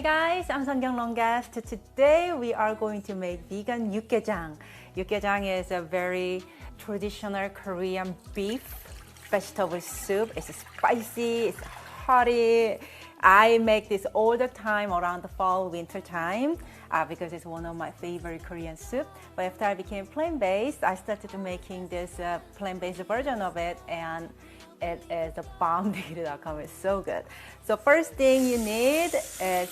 guys, I'm Sangyeong Longast. Today we are going to make vegan 육개장. 육개장 is a very traditional Korean beef vegetable soup. It's spicy, it's hearty. I make this all the time around the fall, winter time because it's one of my favorite Korean soup. But after I became plant-based, I started making this plant-based version of it, and it is a bomb.com. It's so good. So first thing you need is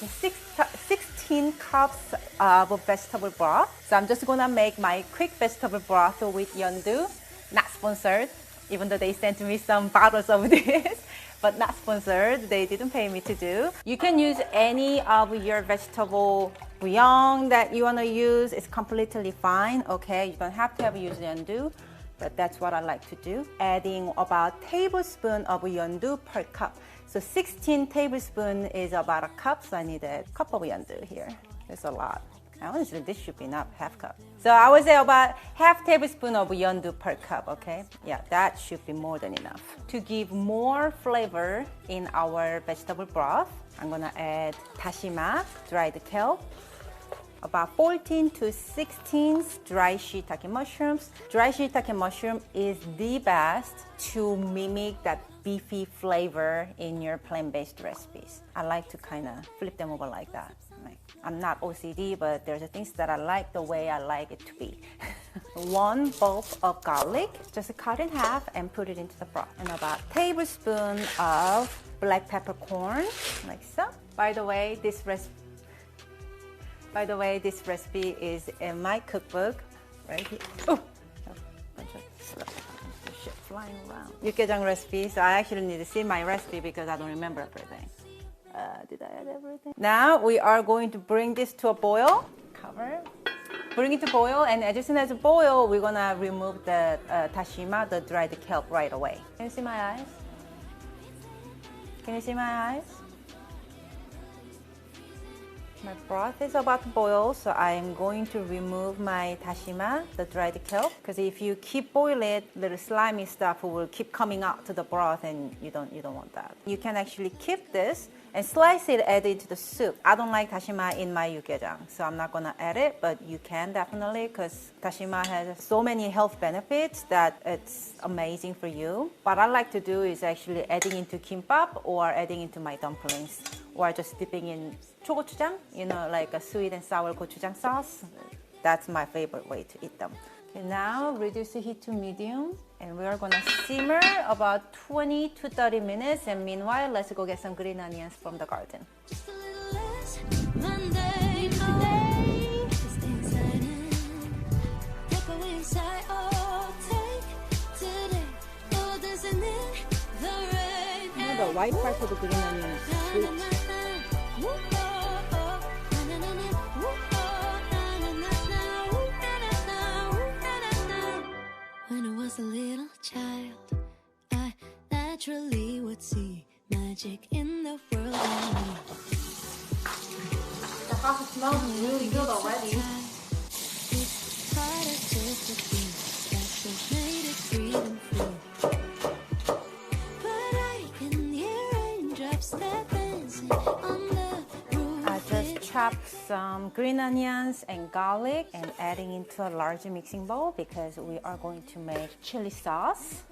16 cups of vegetable broth. So I'm just gonna make my quick vegetable broth with yeondu. Not sponsored, even though they sent me some bottles of this. But not sponsored. They didn't pay me to do. You can use any of your vegetable bouillon that you want to use. It's completely fine. Okay, you don't have to have used yeondu, but that's what I like to do. Adding about a tablespoon of yeondu per cup. So 16 tablespoons is about a cup. So I need a cup of yeondu here. That's a lot. Honestly, this should be enough, half cup. So I would say about half tablespoon of yeondu per cup, okay? Yeah, that should be more than enough. To give more flavor in our vegetable broth, I'm gonna add dashima, dried kelp, about 14 to 16 dry shiitake mushrooms. Dry shiitake mushroom is the best to mimic that beefy flavor in your plant-based recipes. I like to kind of flip them over like that. I'm not OCD, but there's things that I like the way I like it to be. 1 bulb of garlic, just cut in half and put it into the broth. And about a tablespoon of black peppercorn, like so. By the way, this recipe is in my cookbook, right here. Oh, bunch of shit flying around. 육개장 recipe. So I actually need to see my recipe because I don't remember everything. Did I add everything? Now we are going to bring this to a boil. Cover. Bring it to boil, and as soon as it boils, we're gonna remove the dashima, the dried kelp, right away. Can you see my eyes? Can you see my eyes? My broth is about to boil, so I'm going to remove my dashima, the dried kelp, because if you keep boiling it, little slimy stuff will keep coming out to the broth, and you don't want that. You can actually keep this and slice it, add it to the soup. I don't like dashima in my 육개장, so I'm not gonna add it, but you can definitely, because dashima has so many health benefits that it's amazing for you. What I like to do is actually adding into kimbap or adding into my dumplings, or just dipping in chogochujang, you know, like a sweet and sour gochujang sauce. That's my favorite way to eat them. Okay, now reduce the heat to medium, and we are gonna simmer about 20 to 30 minutes, and meanwhile, let's go get some green onions from the garden. The white part of the green onion is sweet. When I was a little child, I naturally would see magic in the world around me. The house smells really good already. It's harder just to be special, made it breathing free. But I can hear raindrops that dancing on the roof. I just chopped some green onions and garlic and adding into a large mixing bowl because we are going to make chili sauce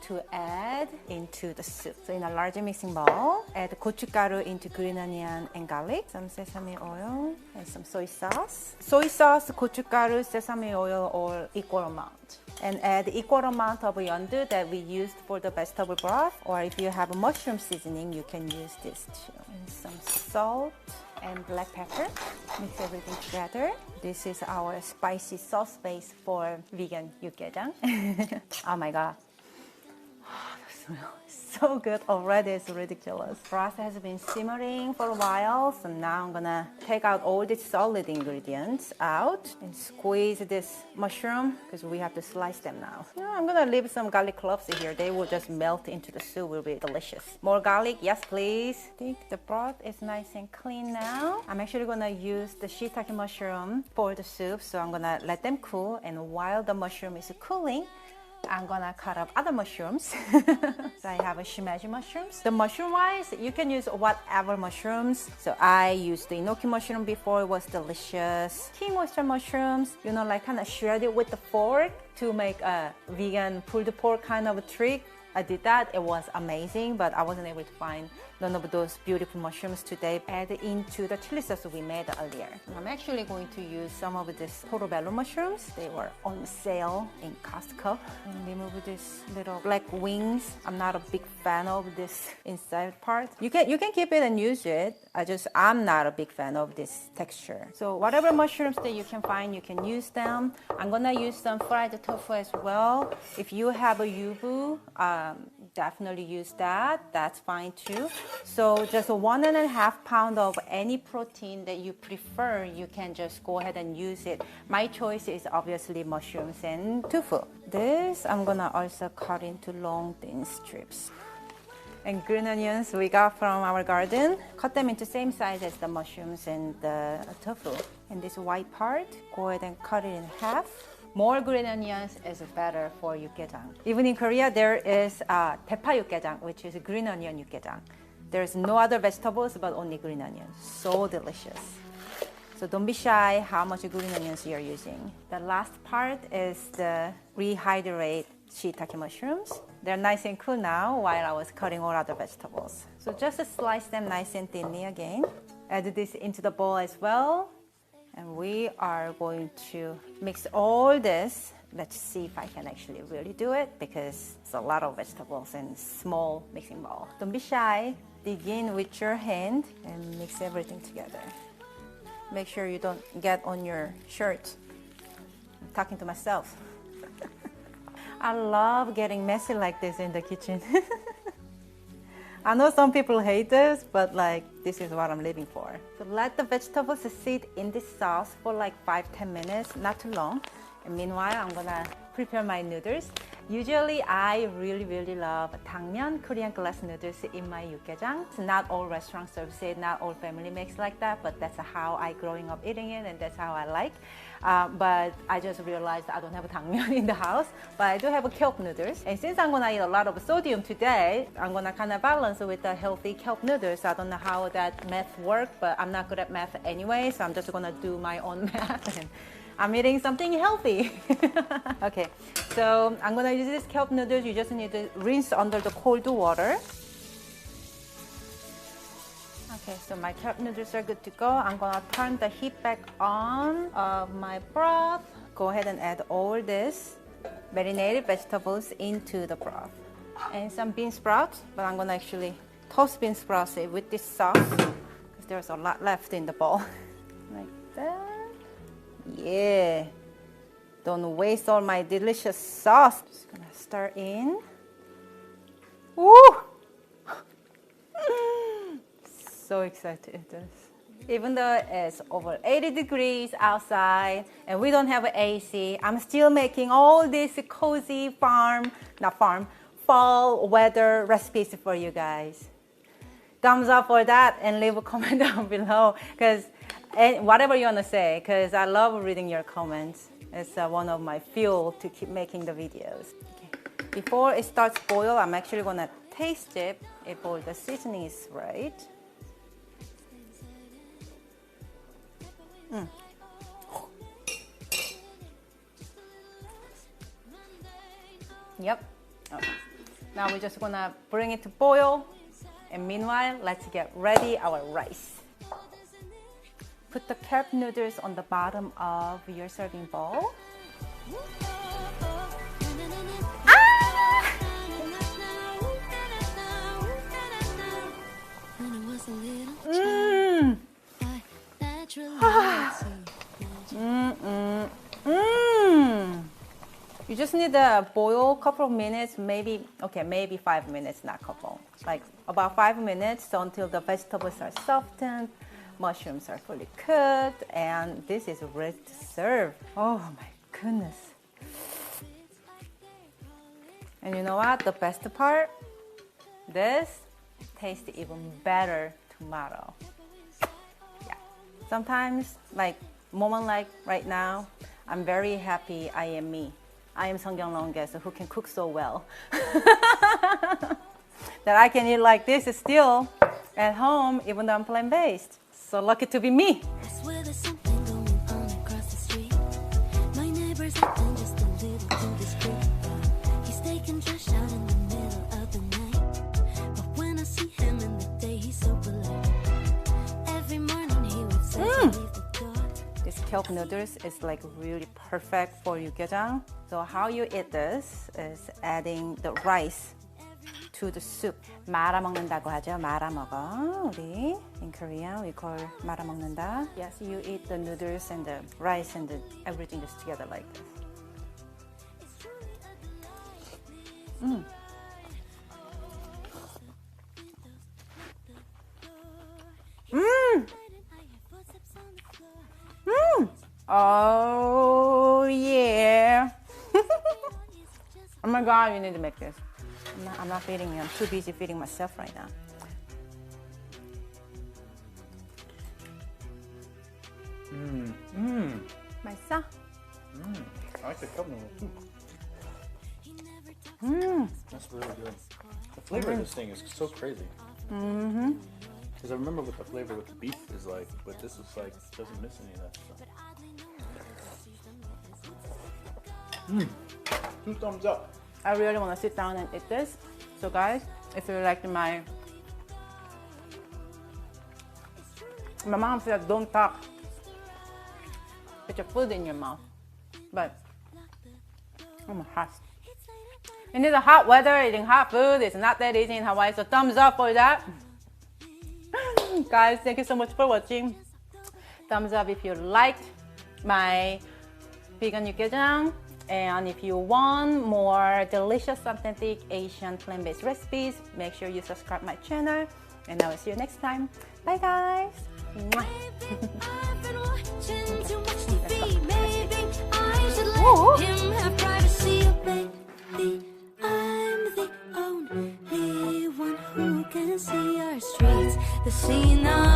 to add into the soup. So in a large mixing bowl, add gochugaru into green onion and garlic, some sesame oil, and some soy sauce. Soy sauce, gochugaru, sesame oil all equal amount. And add equal amount of yeondu that we used for the vegetable broth, or if you have a mushroom seasoning, you can use this too. And some salt and black pepper. Mix everything together. This is our spicy sauce base for vegan 육개장. Oh my god. The smell is so good already, it's ridiculous. Broth has been simmering for a while, so now I'm gonna take out all these solid ingredients out and squeeze this mushroom because we have to slice them now. I'm gonna leave some garlic cloves here. They will just melt into the soup, will be delicious. More garlic, yes please. I think the broth is nice and clean now. I'm actually gonna use the shiitake mushroom for the soup, so I'm gonna let them cool, and while the mushroom is cooling, I'm gonna cut up other mushrooms. So I have a shimeji mushrooms. The mushroom wise, you can use whatever mushrooms. So I used the enoki mushroom before, it was delicious. King oyster mushrooms, you know, like kind of shred it with the fork to make a vegan pulled pork kind of a trick. I did that, it was amazing, but I wasn't able to find none of those beautiful mushrooms today. Add into the chili sauce we made earlier. I'm actually going to use some of these portobello mushrooms. They were on sale in Costco. And remove these little black wings. I'm not a big fan of this inside part. You can keep it and use it. I'm not a big fan of this texture. So whatever mushrooms that you can find, you can use them. I'm gonna use some fried tofu as well. If you have a yubu, definitely use that. That's fine too. So just 1.5 pounds of any protein that you prefer, you can just go ahead and use it. My choice is obviously mushrooms and tofu. This I'm gonna also cut into long thin strips. And green onions we got from our garden. Cut them into same size as the mushrooms and the tofu. And this white part, go ahead and cut it in half. More green onions is better for 육개장. Even in Korea, there is 대파 육개장, which is green onion 육개장. There's no other vegetables but only green onions. So delicious. So don't be shy how much green onions you're using. The last part is the rehydrate shiitake mushrooms. They're nice and cool now while I was cutting all other vegetables. So just slice them nice and thinly again. Add this into the bowl as well. And we are going to mix all this. Let's see if I can actually really do it because it's a lot of vegetables and small mixing bowl. Don't be shy. Dig in with your hand and mix everything together. Make sure you don't get on your shirt. I'm talking to myself. I love getting messy like this in the kitchen. I know some people hate this, but like this is what I'm living for. So let the vegetables sit in this sauce for like 5-10 minutes, not too long. And meanwhile, I'm gonna prepare my noodles. Usually, I really love 당면 Korean glass noodles in my 육개장. Not all restaurants serve it, not all family makes like that, but that's how I growing up eating it, and that's how I like. But I just realized I don't have a 당면 in the house, but I do have a kelp noodles. And since I'm gonna eat a lot of sodium today, I'm gonna kind of balance with the healthy kelp noodles. I don't know how that math works, but I'm not good at math anyway, so I'm just gonna do my own math. And I'm eating something healthy. Okay, so I'm gonna use this kelp noodles. You just need to rinse under the cold water. Okay, so my kelp noodles are good to go. I'm gonna turn the heat back on of my broth. Go ahead and add all this marinated vegetables into the broth. And some bean sprouts, but I'm gonna actually toast bean sprouts with this sauce because there's a lot left in the bowl. Like that. Yeah. Don't waste all my delicious sauce. Just gonna stir in. Woo! So excited. Even though it's over 80 degrees outside and we don't have an AC, I'm still making all these cozy fall weather recipes for you guys. Thumbs up for that and leave a comment down below because whatever you want to say, because I love reading your comments. It's one of my fuel to keep making the videos. Okay. Before it starts boil, I'm actually gonna taste it if all the seasoning is right. Yep. Okay. Now we're just gonna bring it to boil, and meanwhile, let's get ready our rice. Put the kelp noodles on the bottom of your serving bowl. You just need to boil a couple of minutes, maybe 5 minutes, not couple. Like about 5 minutes until the vegetables are softened, mushrooms are fully cooked, and this is ready to serve. Oh my goodness. And you know what? The best part? This tastes even better tomorrow. Yeah. Sometimes, like moment like right now, I'm very happy I am me. I am Sungyeong Longest who can cook so well. That I can eat like this still at home even though I'm plant-based. So lucky to be me. I swear there's something going on across the street. My neighbor's acting just a little too discreet. He's taking trash out in the middle of the night. But when I see him in the day, he's so polite. Every morning he would say to leave the door. This kelp noodles is like really perfect for 육개장. So how you eat this is adding the rice to the soup. 말아 먹는다고 하죠. 말아 먹어. 우리 in Korean we call 말아 먹는다. Yes, you eat the noodles and the rice and everything just together like this. Oh yeah. Oh my god, you need to make this. I'm not feeding you. I'm too busy feeding myself right now. 맛있어? I like the kelp noodle too. That's really good. The flavor of this thing is so crazy. Because I remember what the flavor with the beef is like, but this is like, doesn't miss any of that stuff. 2 thumbs up. I really want to sit down and eat this. So guys, if you like my mom said don't talk. Put your food in your mouth. But I'm hot. In the hot weather, eating hot food is not that easy in Hawaii. So thumbs up for that. Guys, thank you so much for watching. Thumbs up if you liked my vegan 육개장. And if you want more delicious, authentic Asian plant-based recipes, make sure you subscribe my channel. And I will see you next time. Bye guys. Mwah. I've been watching too much TV. Maybe I should let him have privacy. Oh, baby, I'm the only one who can see our streets. The scene on